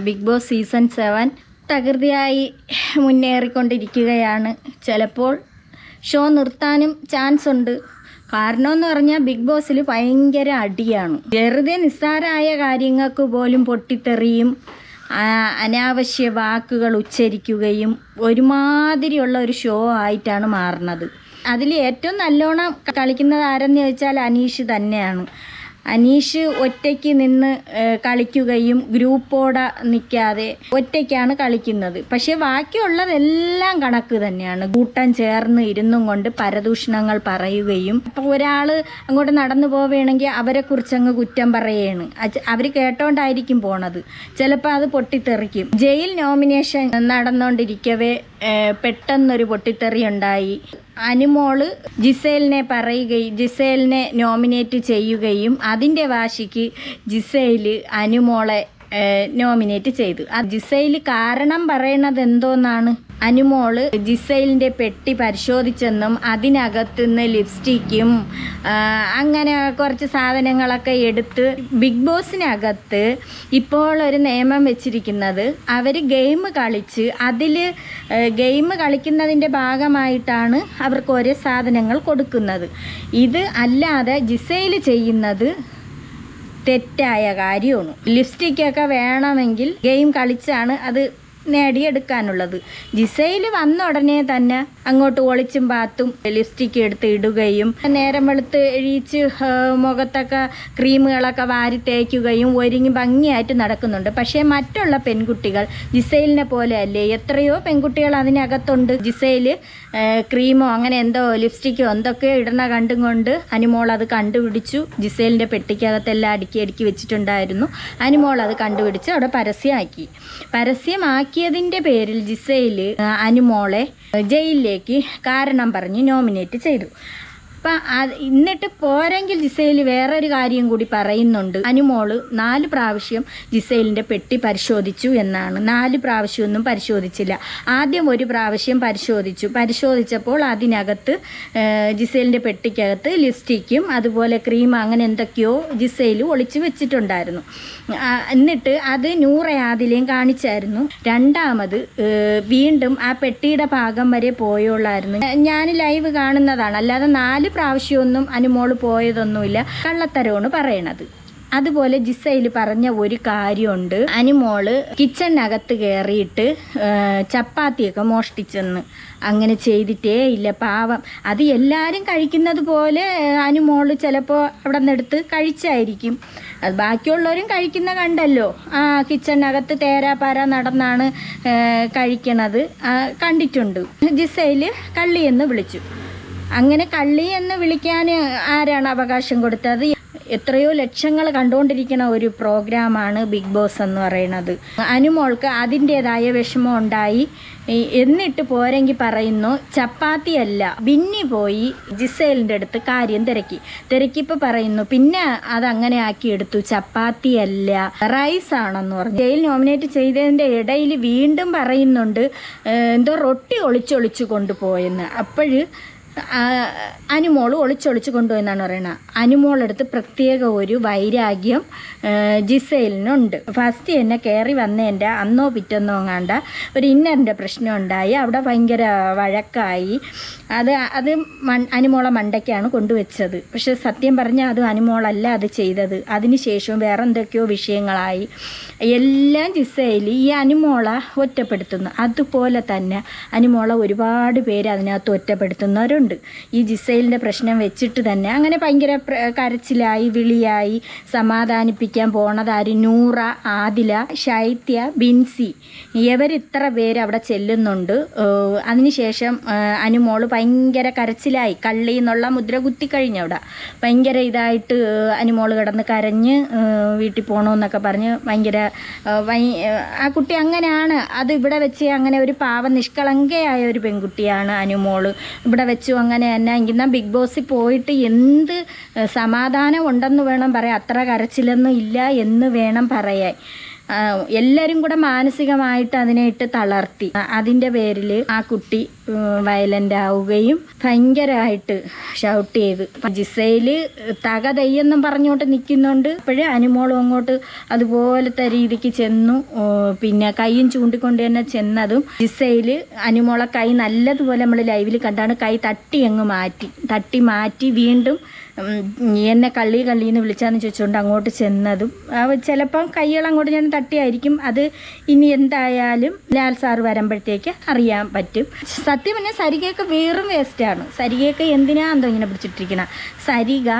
Big Boss season 7 തകൃതിയായി മുന്നേറിക്കൊണ്ടിരിക്കുകയാണ്. ചിലപ്പോൾ ഷോ നിർത്താനും ചാൻസ് ഉണ്ട്. കാരണമെന്ന് പറഞ്ഞാൽ ബിഗ് ബോസിൽ ഭയങ്കര അടിയാണ്. വെറുതെ നിസ്സാരമായ കാര്യങ്ങൾക്ക് പോലും പൊട്ടിത്തെറിയും അനാവശ്യ വാക്കുകൾ ഉച്ചരിക്കുകയും ഒരുമാതിരിയുള്ള ഒരു ഷോ ആയിട്ടാണ് മാറുന്നത്. അതിൽ ഏറ്റവും നല്ലോണം കളിക്കുന്നത് ആരെന്ന് ചോദിച്ചാൽ അനീഷ് തന്നെയാണ്. അനീഷ് ഒറ്റയ്ക്ക് നിന്ന് കളിക്കുകയും ഗ്രൂപ്പോടെ നിൽക്കാതെ ഒറ്റയ്ക്കാണ് കളിക്കുന്നത്. പക്ഷേ ബാക്കിയുള്ളതെല്ലാം കണക്ക് തന്നെയാണ്. കൂട്ടം ചേർന്ന് ഇരുന്നും കൊണ്ട് പരദൂഷണങ്ങൾ പറയുകയും ഇപ്പോൾ ഒരാൾ അങ്ങോട്ട് നടന്നു പോവുകയാണെങ്കിൽ അവരെക്കുറിച്ച് അങ്ങ് കുറ്റം പറയുകയാണ്. അവർ കേട്ടോണ്ടായിരിക്കും പോണത്. ചിലപ്പോൾ അത് പൊട്ടിത്തെറിക്കും. ജയിൽ നോമിനേഷൻ നടന്നുകൊണ്ടിരിക്കവേ പെട്ടെന്നൊരു പൊട്ടിത്തെറി ഉണ്ടായി. അനുമോള് ജിസേലിനെ നോമിനേറ്റ് ചെയ്യുകയും അതിൻ്റെ വാശിക്ക് ജിസേൽ അനുമോളെ നോമിനേറ്റ് ചെയ്തു. ആ ജിസേൽ കാരണം പറയണത് എന്തോന്നാണ്, അനുമോള് ജിസേലിൻ്റെ പെട്ടി പരിശോധിച്ചെന്നും അതിനകത്തുനിന്ന് ലിപ്സ്റ്റിക്കും അങ്ങനെ കുറച്ച് സാധനങ്ങളൊക്കെ എടുത്ത് ബിഗ് ബോസിനകത്ത് ഇപ്പോൾ ഒരു നിയമം വെച്ചിരിക്കുന്നത് അവർ ഗെയിം കളിച്ച് ഗെയിം കളിക്കുന്നതിൻ്റെ ഭാഗമായിട്ടാണ് അവർക്ക് ഓരോ സാധനങ്ങൾ കൊടുക്കുന്നത്. ഇത് അല്ലാതെ ജിസേൽ ചെയ്യുന്നത് തെറ്റായ കാര്യമാണ്. ലിപ്സ്റ്റിക്കൊക്കെ വേണമെങ്കിൽ ഗെയിം കളിച്ചാണ് അത് നേടിയെടുക്കാനുള്ളത്. ജിസേൽ വന്ന ഉടനെ തന്നെ അങ്ങോട്ട് ഒളിച്ചും പാത്തും ലിപ്സ്റ്റിക്ക് എടുത്ത് ഇടുകയും നേരം വെളുത്ത് എഴീച്ച് മുഖത്തൊക്കെ ക്രീമുകളൊക്കെ വാരി തേക്കുകയും ഒരുങ്ങി ഭംഗിയായിട്ട് നടക്കുന്നുണ്ട്. പക്ഷേ മറ്റുള്ള പെൺകുട്ടികൾ ജിസേലിനെ പോലെ അല്ലേ, എത്രയോ പെൺകുട്ടികൾ അതിനകത്തുണ്ട്. ജിസേൽ ക്രീമോ അങ്ങനെ എന്തോ ലിപ്സ്റ്റിക്കോ എന്തൊക്കെയോ ഇടണ കണ്ടും കൊണ്ട് അനുമോൾ അത് കണ്ടുപിടിച്ചു. ജിസേലിൻ്റെ പെട്ടിക്കകത്തെല്ലാം അടുക്കി വെച്ചിട്ടുണ്ടായിരുന്നു. അനുമോൾ അത് കണ്ടുപിടിച്ച് അവിടെ പരസ്യമാക്കിയതിൻ്റെ പേരിൽ ജിസേൽ അനുമോളെ ജയിലിലേക്ക് കാരണം പറഞ്ഞ് നോമിനേറ്റ് ചെയ്തു. അപ്പം എന്നിട്ട് പോരെങ്കിൽ ജിസേൽ വേറൊരു കാര്യം കൂടി പറയുന്നുണ്ട്. അനുമോള് 4 പ്രാവശ്യം ജിസേലിൻ്റെ പെട്ടി പരിശോധിച്ചു എന്നാണ്. 4 പ്രാവശ്യമൊന്നും പരിശോധിച്ചില്ല. ആദ്യം 1 പ്രാവശ്യം പരിശോധിച്ചപ്പോൾ അതിനകത്ത് ജിസേലിൻ്റെ പെട്ടിക്കകത്ത് ലിപ്സ്റ്റിക്കും അതുപോലെ ക്രീം അങ്ങനെ എന്തൊക്കെയോ ജിസേൽ ഒളിച്ചു വെച്ചിട്ടുണ്ടായിരുന്നു. എന്നിട്ട് അത് നൂറെ ആദിലേയും കാണിച്ചായിരുന്നു. രണ്ടാമത് വീണ്ടും ആ പെട്ടിയുടെ ഭാഗം വരെ പോയുള്ളായിരുന്നു. ഞാൻ ലൈവ് കാണുന്നതാണ്, അല്ലാതെ 4 പ്രാവശ്യമൊന്നും അനുമോള് പോയതൊന്നുമില്ല. കള്ളത്തരമാണ് പറയണത്. അതുപോലെ ജിസേൽ പറഞ്ഞ ഒരു കാര്യമുണ്ട്. അനുമോള് കിച്ചണിനകത്ത് കയറിയിട്ട് ചപ്പാത്തിയൊക്കെ മോഷ്ടിച്ചെന്ന്. അങ്ങനെ ചെയ്തിട്ടേ ഇല്ല, പാവം. അത് എല്ലാവരും കഴിക്കുന്നത് പോലെ അനുമോള് ചിലപ്പോൾ അവിടെ നിന്നെടുത്ത് കഴിച്ചായിരിക്കും. അത് ബാക്കിയുള്ളവരും കഴിക്കുന്ന കണ്ടല്ലോ. കിച്ചണിനകത്ത് തേരാപ്പാര നടന്നാണ് കഴിക്കണത് കണ്ടിട്ടുണ്ട്. ജിസേൽ കള്ളിയെന്ന് വിളിച്ചു. അങ്ങനെ കള്ളി എന്ന് വിളിക്കാൻ ആരാണ് അവകാശം കൊടുത്തത്? എത്രയോ ലക്ഷങ്ങൾ കണ്ടുകൊണ്ടിരിക്കുന്ന ഒരു പ്രോഗ്രാമാണ് ബിഗ് ബോസ് എന്ന് പറയുന്നത്. അനുമോൾക്ക് അതിൻ്റേതായ വിഷമം ഉണ്ടായി. എന്നിട്ട് പോരെങ്കിൽ പറയുന്നു ചപ്പാത്തിയല്ല, ബിന്നി പോയി ജിസേലിൻ്റെ അടുത്ത് കാര്യം തിരക്കിപ്പോൾ പറയുന്നു പിന്നെ അതങ്ങനെ ആക്കിയെടുത്തു, ചപ്പാത്തിയല്ല റൈസ് ആണെന്ന് പറഞ്ഞു. ജയിൽ നോമിനേറ്റ് ചെയ്തതിൻ്റെ ഇടയിൽ വീണ്ടും പറയുന്നുണ്ട് എന്തോ റൊട്ടി ഒളിച്ചൊളിച്ചു കൊണ്ടുപോയെന്ന്. അനുമോൾ ഒളിച്ചൊളിച്ച് കൊണ്ടുപോയെന്നാണ് പറയുന്നത്. അനുമോളെടുത്ത് പ്രത്യേക ഒരു വൈരാഗ്യം ജിസേലിനുണ്ട്. ഫസ്റ്റ് തന്നെ കയറി വന്നതിൻ്റെ അന്നോ പിറ്റെന്നോ എങ്ങാണ്ട ഒരു ഇന്നറിൻ്റെ പ്രശ്നം ഉണ്ടായി. അവിടെ ഭയങ്കര വഴക്കായി. അത് അനുമോളെ മണ്ടയ്ക്കാണ് കൊണ്ടുവച്ചത്. പക്ഷെ സത്യം പറഞ്ഞാൽ അത് അനുമോളല്ല അത് ചെയ്തത്. അതിനുശേഷം വേറെ എന്തൊക്കെയോ വിഷയങ്ങളായി. എല്ലാം ജിസേൽ ഈ അനുമോളെ ഒറ്റപ്പെടുത്തുന്നു. അതുപോലെ തന്നെ അനുമോളെ ഒരുപാട് പേര് അതിനകത്ത് ഒറ്റപ്പെടുത്തുന്നവരുണ്ട്. ഈ ജിസേലിൻ്റെ പ്രശ്നം വെച്ചിട്ട് തന്നെ അങ്ങനെ ഭയങ്കര കരച്ചിലായി, വിളിയായി. സമാധാനിപ്പിക്കാൻ പോണതാര്? നൂറ, ആദില, ശൈത്യ, ബിൻസി, ഇവരിത്ര പേര് അവിടെ ചെല്ലുന്നുണ്ട്. അതിനുശേഷം അനുമോള് ഭയങ്കര കരച്ചിലായി. കള്ളി എന്നുള്ള മുദ്ര കുത്തിക്കഴിഞ്ഞു. അവിടെ ഭയങ്കര ഇതായിട്ട് അനുമോള് കിടന്ന് കരഞ്ഞ് വീട്ടിൽ പോകണമെന്നൊക്കെ പറഞ്ഞ് ഭയങ്കര ആ കുട്ടി അങ്ങനെയാണ്. അത് ഇവിടെ വെച്ച് അങ്ങനെ ഒരു പാവം നിഷ്കളങ്കയായ ഒരു പെൺകുട്ടിയാണ് അനുമോള്. ഇവിടെ വെച്ചു അങ്ങനെ തന്നെ. എന്നാൽ ബിഗ് ബോസിൽ പോയിട്ട് എന്ത് സമാധാനം ഉണ്ടെന്ന് വേണം പറയാൻ. അത്ര കരച്ചിലൊന്നും ഇല്ല എന്ന് വേണം പറയാൻ. എല്ലാവരും കൂടെ മാനസികമായിട്ട് അതിനെ ഇട്ട് തളർത്തി. അതിൻ്റെ പേരിൽ ആ കുട്ടി വയലൻ്റ് ആവുകയും ഭയങ്കരമായിട്ട് ഷൗട്ട് ചെയ്ത് ജിസയിൽ തകതയ്യെന്നും പറഞ്ഞുകൊണ്ട് നിൽക്കുന്നുണ്ട്. അപ്പോഴേ അനുമോളും അങ്ങോട്ട് അതുപോലത്തെ രീതിക്ക് ചെന്നു. പിന്നെ കൈയും ചൂണ്ടിക്കൊണ്ട് തന്നെ ചെന്നതും ജിസയിൽ അനുമോളെ കൈ നല്ലതുപോലെ നമ്മൾ ലൈവിൽ കണ്ടാണ് കൈ തട്ടി മാറ്റി വീണ്ടും എന്നെ കള്ളീന്ന് വിളിച്ചാന്ന് ചോദിച്ചുകൊണ്ട് അങ്ങോട്ട് ചെന്നതും ചിലപ്പം കൈകൾ അങ്ങോട്ട് ഞാൻ തട്ടിയായിരിക്കും. അത് ഇനി എന്തായാലും ലാൽ സാർ വരുമ്പോഴത്തേക്ക് അറിയാൻ പറ്റും. സത്യം പറഞ്ഞാൽ സരികയൊക്കെ വെറും വേസ്റ്റാണ്. സരികയൊക്കെ എന്തിനാ എന്തോ ഇങ്ങനെ പിടിച്ചിട്ടിരിക്കണം. സരിക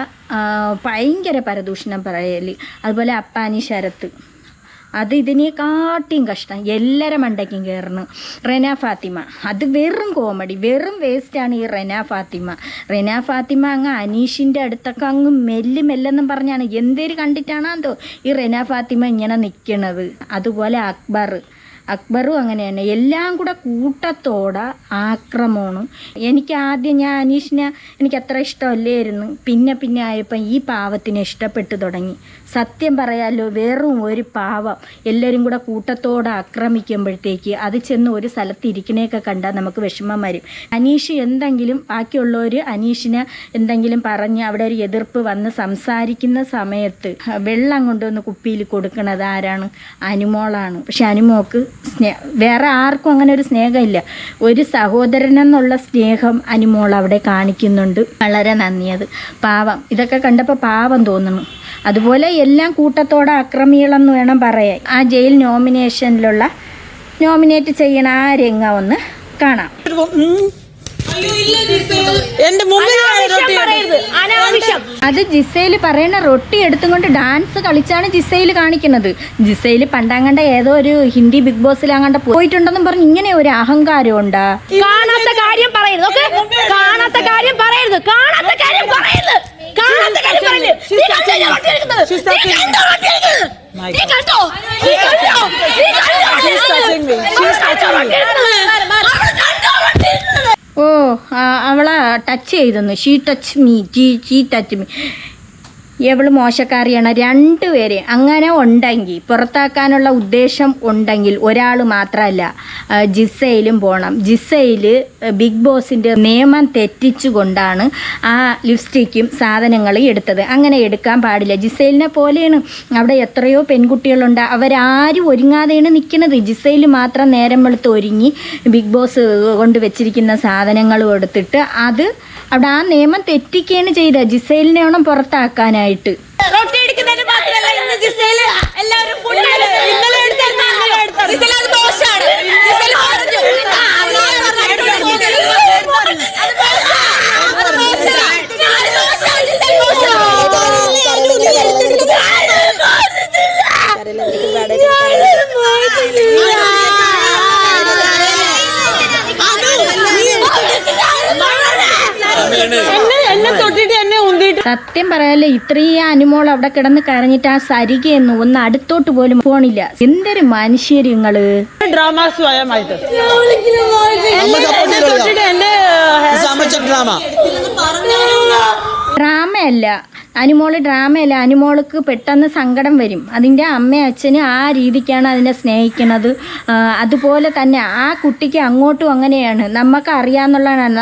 ഭയങ്കര പരദൂഷണം പറയൽ, അതുപോലെ അപ്പാനി ശരത്ത്, അത് ഇതിനെക്കാട്ടിയും കഷ്ടം. എല്ലാവരും മണ്ടയ്ക്കും കയറുന്നു. റെന ഫാത്തിമ അത് വെറും കോമഡി, വെറും വേസ്റ്റാണ് ഈ റെന ഫാത്തിമ അങ്ങ് അനീഷിൻ്റെ അടുത്തൊക്കെ അങ്ങ് മെല്ലെന്നും പറഞ്ഞാണ് എന്തേലും കണ്ടിട്ടാണോ എന്തോ ഈ റെന ഫാത്തിമ ഇങ്ങനെ നിൽക്കണത്. അതുപോലെ അക്ബറും അങ്ങനെയാണ്. എല്ലാം കൂടെ കൂട്ടത്തോടെ ആക്രമണം. എനിക്ക് ആദ്യം ഞാൻ അനീഷിനെ എനിക്ക് അത്ര ഇഷ്ടമല്ലായിരുന്നു. പിന്നെ ആയപ്പോൾ ഈ പാവത്തിനെ ഇഷ്ടപ്പെട്ടു തുടങ്ങി. സത്യം പറയാലോ, വെറും ഒരു പാവം എല്ലാവരും കൂടെ കൂട്ടത്തോടെ ആക്രമിക്കുമ്പോഴത്തേക്ക് അത് ചെന്ന് ഒരു സ്ഥലത്ത് ഇരിക്കണേയൊക്കെ കണ്ടാൽ നമുക്ക് വിഷമം വരും. അനീഷ് എന്തെങ്കിലും ബാക്കിയുള്ളവർ അനീഷിനെ എന്തെങ്കിലും പറഞ്ഞ് അവിടെ ഒരു എതിർപ്പ് വന്ന് സംസാരിക്കുന്ന സമയത്ത് വെള്ളം കൊണ്ടുവന്ന് കുപ്പിയിൽ കൊടുക്കുന്നത് ആരാണ്? അനുമോളാണ്. പക്ഷെ അനുമോക്ക് വേറെ ആർക്കും അങ്ങനെ ഒരു സ്നേഹമില്ല. ഒരു സഹോദരനെന്നുള്ള സ്നേഹം അനുമോൾ അവിടെ കാണിക്കുന്നുണ്ട്. വളരെ നന്ദിയത്. പാവം, ഇതൊക്കെ കണ്ടപ്പോൾ പാവം തോന്നുന്നു. അതുപോലെ എല്ലാം കൂട്ടത്തോടെ അക്രമികളെന്ന് വേണം പറയാൻ. ആ ജയിൽ നോമിനേറ്റ് ചെയ്യണ ആ രംഗം ഒന്ന് കാണാം. അത് ജിസയിൽ പറയണ റൊട്ടി എടുത്തുകൊണ്ട് ഡാൻസ് കളിച്ചാണ് ജിസയിൽ കാണിക്കുന്നത്. ജിസയിൽ പണ്ടാങ്ങണ്ട ഏതോ ഒരു ഹിന്ദി ബിഗ് ബോസിൽ അങ്ങാണ്ട് പോയിട്ടുണ്ടെന്നും പറഞ്ഞ് ഇങ്ങനെ ഒരു അഹങ്കാരം ഉണ്ടാ. കാണാത്ത കാര്യം പറയരുത്. കാണാത്ത കാര്യം പറയരുത്. ഓ, അവളെ ടച്ച് ചെയ്തെന്നു. She touch me. എവള് മോശക്കാരിയാണ്. രണ്ടുപേരെ അങ്ങനെ ഉണ്ടെങ്കിൽ, പുറത്താക്കാനുള്ള ഉദ്ദേശം ഉണ്ടെങ്കിൽ ഒരാൾ മാത്രമല്ല, ജിസയിലും പോകണം. ജിസയിൽ ബിഗ് ബോസിൻ്റെ നിയമം തെറ്റിച്ചുകൊണ്ടാണ് ആ ലിപ്സ്റ്റിക്കും സാധനങ്ങൾ എടുത്തത്. അങ്ങനെ എടുക്കാൻ പാടില്ല. ജിസയിലിനെ പോലെയാണ് അവിടെ എത്രയോ പെൺകുട്ടികളുണ്ട്. അവരാരും ഒരുങ്ങാതെയാണ് നിൽക്കുന്നത്. ജിസയിൽ മാത്രം നേരം വെളുത്ത് ഒരുങ്ങി ബിഗ് ബോസ് കൊണ്ട് വെച്ചിരിക്കുന്ന സാധനങ്ങളും എടുത്തിട്ട് അത് അവിടെ ആ നിയമം തെറ്റിക്കുകയാണ് ചെയ്തത്. ജിസയിലിനെ വേണം പുറത്താക്കാനായിട്ട്. സത്യം പറയാല്ലേ, ഇത്രയും അനുമോൾ അവിടെ കിടന്ന് കരഞ്ഞിട്ട് ആ സരികയെന്ന് ഒന്ന് അടുത്തോട്ട് പോലും പോണില്ല. എന്തൊരു മനുഷ്യരിങ്ങള്. ഡ്രാമയല്ല അനുമോൾക്ക് പെട്ടെന്ന് സങ്കടം വരും. അതിൻ്റെ അമ്മയും അച്ഛനും ആ രീതിക്കാണ് അതിനെ സ്നേഹിക്കുന്നത്. അതുപോലെ തന്നെ ആ കുട്ടിക്ക് അങ്ങോട്ടും അങ്ങനെയാണ്. നമുക്ക് അറിയാമെന്നുള്ളതാണ്.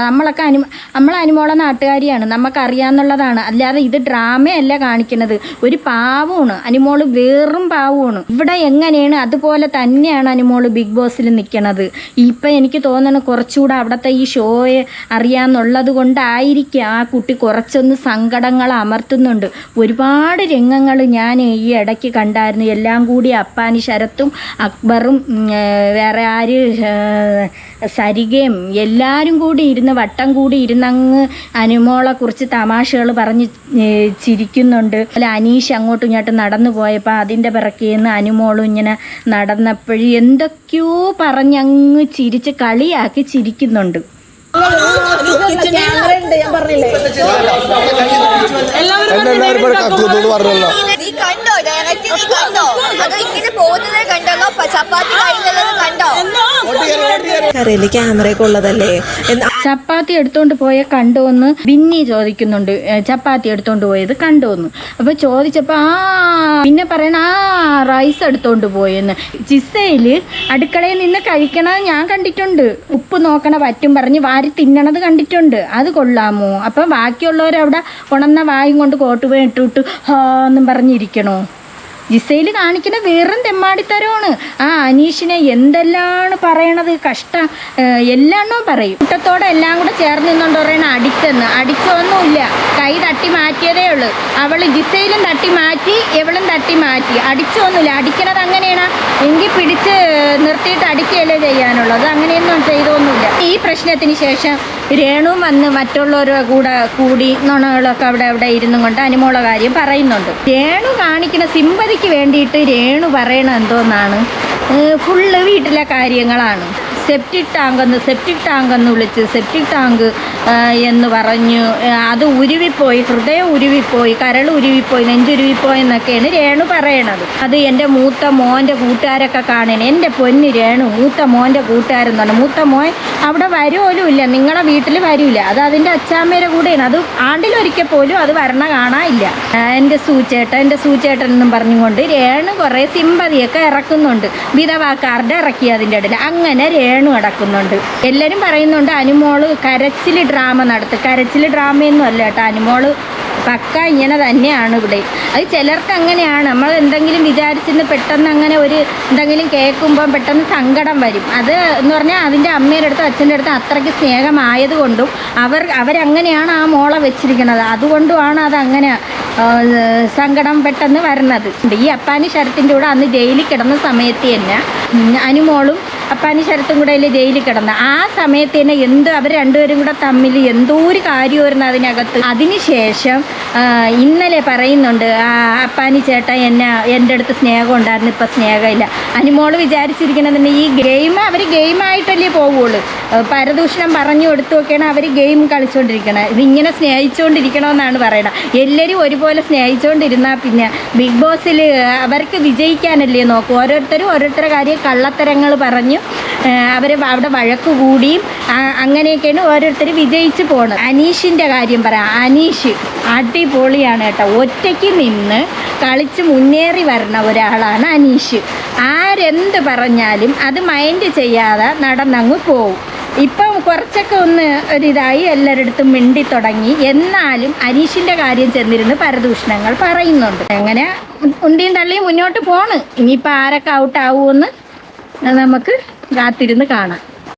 നമ്മൾ അനുമോളെ നാട്ടുകാരിയാണ്, നമുക്കറിയാമെന്നുള്ളതാണ്. അല്ലാതെ ഇത് ഡ്രാമയല്ല കാണിക്കുന്നത്. ഒരു പാവമാണ് അനുമോൾ, വെറും പാവമാണ്. ഇവിടെ എങ്ങനെയാണ് അതുപോലെ തന്നെയാണ് അനുമോൾ ബിഗ് ബോസിൽ നിൽക്കുന്നത്. ഇപ്പം എനിക്ക് തോന്നുന്നു കുറച്ചുകൂടെ അവിടുത്തെ ഈ ഷോയെ അറിയാമെന്നുള്ളത് കൊണ്ടായിരിക്കും ആ കുട്ടി കുറച്ചൊന്ന് സങ്കടങ്ങൾ അമർത്തുന്നുണ്ട്. ഒരുപാട് രംഗങ്ങൾ ഞാൻ ഈ ഇടയ്ക്ക് കണ്ടായിരുന്നു. എല്ലാം കൂടി അപ്പാനി ശരത്തും അക്ബറും വേറെ ആര് സരികയും എല്ലാവരും കൂടി ഇരുന്ന് വട്ടം കൂടി ഇരുന്നങ്ങ് അനുമോളെ കുറിച്ച് തമാശകൾ പറഞ്ഞ് ചിരിക്കുന്നുണ്ട്. അല്ല, അനീഷ് അങ്ങോട്ടും ഇങ്ങോട്ടും നടന്നു പോയപ്പോൾ അതിൻ്റെ പിറക്കേന്ന് അനുമോളും ഇങ്ങനെ നടന്നപ്പോഴും എന്തൊക്കെയോ പറഞ്ഞങ്ങ് ചിരിച്ച് കളിയാക്കി ചിരിക്കുന്നുണ്ട്. കണ്ടോ, അതോ ഇങ്ങനെ പോകുന്നത് കണ്ടോ, ചപ്പാത്തി കണ്ടോ? കരയില് ക്യാമറയൊക്കെ ഉള്ളതല്ലേ ചപ്പാത്തി എടുത്തോണ്ട് പോയ കണ്ടുവന്ന് ബിന്നി ചോദിക്കുന്നുണ്ട്, ചപ്പാത്തി എടുത്തോണ്ട് പോയത് കണ്ടുവന്നു. അപ്പൊ ചോദിച്ചപ്പോ പിന്നെ പറയണ റൈസ് എടുത്തോണ്ട് പോയെന്ന്. ജിസയില് അടുക്കളയിൽ നിന്ന് കഴിക്കണത് ഞാൻ കണ്ടിട്ടുണ്ട്. ഉപ്പ് നോക്കണ പറ്റും പറഞ്ഞ് വാരി തിന്നണത് കണ്ടിട്ടുണ്ട്. അത് കൊള്ളാമോ? അപ്പം ബാക്കിയുള്ളവരവിടെ ഉണർന്ന വായും കൊണ്ട് കോട്ടുപോയി ഇട്ടിട്ട് എന്നും പറഞ്ഞിരിക്കണോ? ജിസയിൽ കാണിക്കുന്ന വെറും തെമ്മാടിത്തരമാണ്. അനീഷിനെ എന്തെല്ലാണ് പറയണത്, കഷ്ടം. എല്ലാണ്ണോ പറയും. കൂട്ടത്തോടെ എല്ലാം കൂടെ ചേർന്ന് നിന്നുകൊണ്ട് പറയണ അടിച്ചെന്ന്. അടിച്ചൊന്നുമില്ല, കൈ തട്ടി മാറ്റിയതേ ഉള്ളൂ. അവള് ജിസയിലും തട്ടി മാറ്റി, എവളും തട്ടി മാറ്റി. അടിച്ചൊന്നുമില്ല. അടിക്കണത് അങ്ങനെയാണ് എങ്കിൽ പിടിച്ച് നിർത്തിയിട്ട് അടിക്കുകയല്ലേ ചെയ്യാനുള്ളത്. അങ്ങനെയൊന്നും ചെയ്തൊന്നുമില്ല. ഈ പ്രശ്നത്തിന് ശേഷം രേണു വന്ന് മറ്റുള്ളവരുടെ കൂടി നുണകളൊക്കെ അവിടെ ഇരുന്നും കൊണ്ട് അനുമോള കാര്യം പറയുന്നുണ്ട്. രേണു കാണിക്കുന്ന സിമ്പതിക്ക് വേണ്ടിയിട്ട് രേണു പറയണ എന്തോന്നാണ്, ഫുള്ള് വീട്ടിലെ കാര്യങ്ങളാണ്. സെപ്റ്റിക് ടാങ്കെന്ന് വിളിച്ച് സെപ്റ്റിക് ടാങ്ക് എന്ന് പറഞ്ഞ് അത് ഉരുവിപ്പോയി, ഹൃദയം ഉരുവിപ്പോയി, കരൾ ഉരുവിപ്പോയി, നെഞ്ചുരുവിപ്പോയി എന്നൊക്കെയാണ് രേണു പറയണത്. അത് എൻ്റെ മൂത്ത മോൻ്റെ കൂട്ടുകാരൊക്കെ കാണണേ. എൻ്റെ പൊന്ന് രേണു, മൂത്ത മോൻ്റെ കൂട്ടുകാരെന്ന് പറഞ്ഞു. മൂത്ത മോൻ അവിടെ വരുമോലും ഇല്ല, നിങ്ങളെ വീട്ടിൽ വരില്ല. അത് അതിൻ്റെ അച്ചാമ്മയുടെ കൂടെയാണ്. അത് ആണ്ടിലൊരിക്കൽ പോലും അത് വരണ കാണാനില്ല. എൻ്റെ സൂച്ചേട്ടൻ എന്നും പറഞ്ഞുകൊണ്ട് രേണു കുറേ സിമ്പതിയൊക്കെ ഇറക്കുന്നുണ്ട്. വിധവാക്കാരുടെ ഇറക്കി അതിൻ്റെ ഇടയിൽ. അങ്ങനെ രേണു അടക്കുന്നുണ്ട്. എല്ലാവരും പറയുന്നുണ്ട് അനുമോള് കരച്ചിൽ ഡ്രാമ നടത്തും. കരച്ചിൽ ഡ്രാമയൊന്നും അല്ല കേട്ടോ, അനുമോള് പക്ക ഇങ്ങനെ തന്നെയാണ് ഇവിടെ. അത് ചിലർക്ക് അങ്ങനെയാണ്. നമ്മൾ എന്തെങ്കിലും വിചാരിച്ചിരുന്ന് പെട്ടെന്ന് അങ്ങനെ എന്തെങ്കിലും കേൾക്കുമ്പം പെട്ടെന്ന് സങ്കടം വരും. അത് എന്ന് പറഞ്ഞാൽ അതിൻ്റെ അമ്മയുടെ അടുത്തും അച്ഛൻ്റെ അടുത്തും അത്രയ്ക്ക് സ്നേഹമായതുകൊണ്ടും അവരങ്ങനെയാണ് ആ മോളെ വെച്ചിരിക്കുന്നത്. അതുകൊണ്ടുമാണ് അതങ്ങനെ സങ്കടം പെട്ടെന്ന് വരുന്നത്. ഈ അപ്പാനി ശരത്തിൻ്റെ കൂടെ അന്ന് ജയിലിൽ കിടന്ന സമയത്ത് തന്നെ അനുമോളും അപ്പാനി ശരത്തും കൂടെ അല്ലേ ജയിലിൽ കിടന്ന ആ സമയത്ത് തന്നെ അവർ രണ്ടുപേരും കൂടെ തമ്മിൽ എന്തോ ഒരു കാര്യമായിരുന്നു അതിനകത്ത്. അതിനുശേഷം ഇന്നലെ പറയുന്നുണ്ട്, അപ്പാനി ചേട്ടൻ എൻ്റെ അടുത്ത് സ്നേഹം ഉണ്ടായിരുന്നു, ഇപ്പം സ്നേഹമില്ല. അനുമോള് വിചാരിച്ചിരിക്കണതിന് ഈ അവർ ഗെയിമായിട്ടല്ലേ പോവുള്ളൂ. പരദൂഷണം പറഞ്ഞു കൊടുത്തുമൊക്കെയാണ് അവർ ഗെയിം കളിച്ചുകൊണ്ടിരിക്കണത്. ഇതിങ്ങനെ സ്നേഹിച്ചുകൊണ്ടിരിക്കണമെന്നാണ് പറയണത്. എല്ലാവരും ഒരുപോലെ സ്നേഹിച്ചുകൊണ്ടിരുന്നാൽ പിന്നെ ബിഗ് ബോസിൽ അവർക്ക് വിജയിക്കാനല്ലേ നോക്കും. ഓരോരുത്തരുടെ കാര്യം കള്ളത്തരങ്ങൾ പറഞ്ഞ് അവിടെ വഴക്ക് കൂടിയും അങ്ങനെയൊക്കെയാണ് ഓരോരുത്തർ വിജയിച്ച് പോണത്. അനീഷിൻ്റെ കാര്യം പറയാം. അനീഷ് അടിപൊളിയാണ് കേട്ടോ. ഒറ്റയ്ക്ക് നിന്ന് കളിച്ച് മുന്നേറി വരണ ഒരാളാണ് അനീഷ്. ആരെന്ത് പറഞ്ഞാലും അത് മൈൻഡ് ചെയ്യാതെ നടന്നങ്ങ് പോവും. ഇപ്പം കുറച്ചൊക്കെ ഒരിതായി എല്ലാവരുടെ മിണ്ടി തുടങ്ങി. എന്നാലും അനീഷിൻ്റെ കാര്യം ചെന്നിരുന്ന് പരദൂഷണങ്ങൾ പറയുന്നുണ്ട്. അങ്ങനെ ഉണ്ടിയും തള്ളിയും മുന്നോട്ട് പോണ്. ഇനിയിപ്പോൾ ആരൊക്കെ ഔട്ടാവുമെന്ന് നമുക്ക് കാത്തിരുന്ന് കാണാം.